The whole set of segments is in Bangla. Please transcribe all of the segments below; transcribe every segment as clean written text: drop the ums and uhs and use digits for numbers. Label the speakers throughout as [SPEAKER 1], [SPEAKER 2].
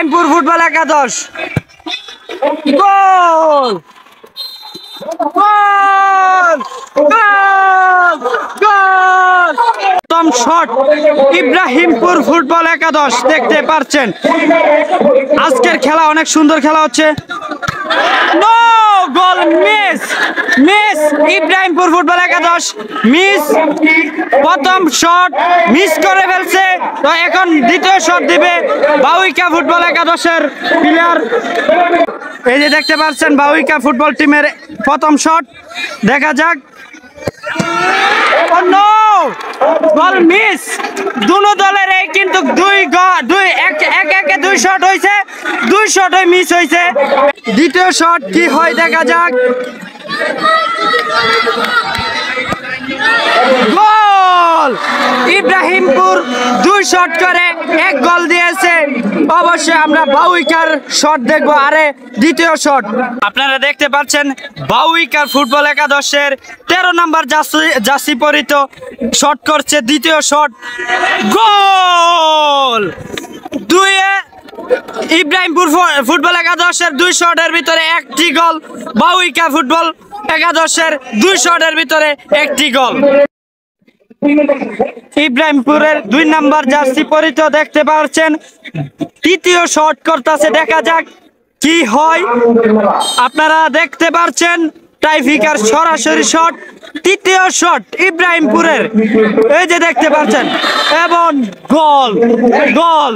[SPEAKER 1] ইব্রাহিমপুর ফুটবল একাদশ গোল গোল গোল গোল প্রথম শট ইব্রাহিমপুর ফুটবল একাদশ দেখতে পাচ্ছেন আজকের খেলা অনেক সুন্দর খেলা হচ্ছে no goal miss miss Ibrahimpur football একাদশ মিস প্রথম শট মিস করে ফেলছে তো এখন দ্বিতীয় শট দিবে বাউইকা ফুটবল একাদশের প্লেয়ার এই যে দেখতে পাচ্ছেন বাউইকা ফুটবল টিমের প্রথম শট দেখা যাক গোল মিস দুনো দলের কিন্তু দুই শট হয়েছে দুই শটে মিস হয়েছে দ্বিতীয় শট কি হয় দেখা যাক গোল ইব্রাহিমপুর দুই শট করে এক গোল দিয়েছে অবশ্যই আমরা বাউইকার শট দেখবো আরে দ্বিতীয় শট আপনারা দেখতে পাচ্ছেন বাউইকার ফুটবল একাদশের 13 নম্বর জার্সি পরিত শট করছে দ্বিতীয় শট গোল দুইয়ে ইব্রাহিমপুর ফুটবল একাদশের দুই শটের ভিতরে একটি গোল বাউইকা ফুটবল একাদশের দুই শটের ভিতরে একটি গোল ইব্রাহিমপুরের 2 নম্বর জার্সি পরিত দেখতে পাচ্ছেন তৃতীয় শট করতেছে দেখা যাক কি হয় আপনারা দেখতে পাচ্ছেন টাইফিকার সরাসরি শট তৃতীয় শট ইব্রাহিমপুরের এই যে দেখতে পাচ্ছেন এবং গোল গোল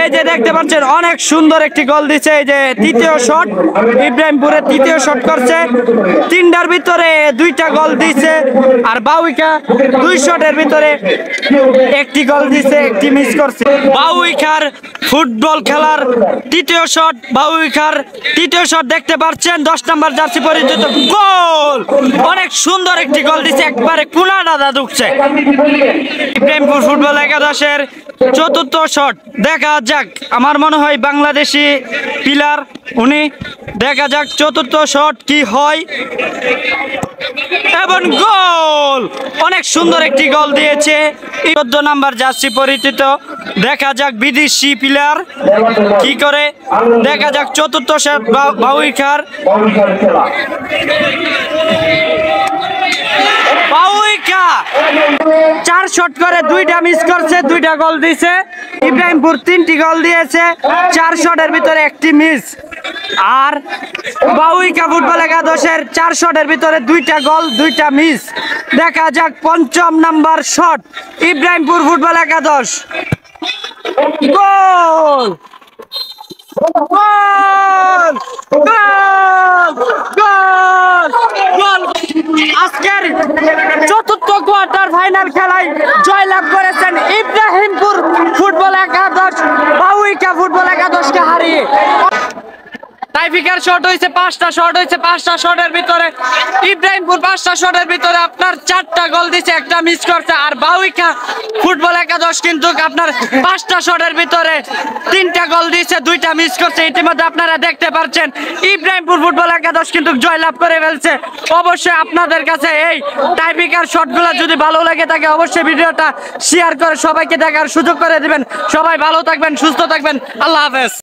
[SPEAKER 1] এই যে দেখতে পাচ্ছেন অনেক সুন্দর একটি গোল দিচ্ছে এই যে তৃতীয় শট ইব্রাহিমপুরের তৃতীয় শট করছে তিনটার ভিতরে দুইটা গোল দিচ্ছে আর বাউইকা দুই শটের ভিতরে একটি গোল দিচ্ছে একটি মিস করছে বাউইকার ফুটবল খেলার তৃতীয় শট বাউইকার তৃতীয় শট দেখতে পাচ্ছেন 10 নম্বর জার্সি পরিচিত গোল অনেক সুন্দর একটি গোল দিচ্ছে একবারে কোনা দাদা ঢুকছে ইব্রাহিমপুর ফুটবল একাদশের চতুর্থ শট দেখা যাক আমার মনে হয় বাংলাদেশি প্লেয়ার উনি দেখা যাক চতুর্থ শট কি হয় এবং গোল অনেক সুন্দর একটি গোল দিয়েছে 14 নম্বর জার্সি পরিচিত দেখা যাক বিদেশি প্লেয়ার কি করে দেখা যাক চতুর্থ শট বাউইকার বাউইকা 4 শট করে দুইটা মিস করছে দুইটা গোল দিয়েছে ইব্রাহিমপুর 3টি গোল দিয়েছে 4 শটের ভিতরে একটি মিস আর বাউইকা ফুটবল একাদশের 4 শটের ভিতরে দুইটা গোল দুইটা মিস দেখা যাক 5ম নম্বর শট ইব্রাহিমপুর ফুটবল একাদশ গোল গোল গোল গোল গোল আজকের চতুর্থ কোয়ার্টার ফাইনাল খেলায় জয়লাভ করেছেন ইব্রাহিমপুর ফুটবল একাদশ বাউইকা ফুটবল একাদশকে হারিয়ে টাইফিকার শট হয়েছে 5টা শট হয়েছে 5টা শটের ভিতরে ইব্রাহিমপুর 5টা শটের ভিতরে আপনার 4টা গোল দিয়েছে একটা মিস করছে আর বাউইকা ফুটবল একাদশ কিন্তু আপনার 5টা শটের ভিতরে 3টা গোল দিয়েছে 2টা মিস করছে ইতিমধ্যে আপনারা দেখতে পাচ্ছেন ইব্রাহিমপুর ফুটবল একাদশ কিন্তু জয়লাভ করে ফেলছে অবশ্যই আপনাদের কাছে এই টাইফিকার শটগুলো যদি ভালো লাগে থাকে অবশ্যই ভিডিওটা শেয়ার করে সবাইকে দেখার সুযোগ করে দিবেন সবাই ভালো থাকবেন সুস্থ থাকবেন আল্লাহ হাফেজ।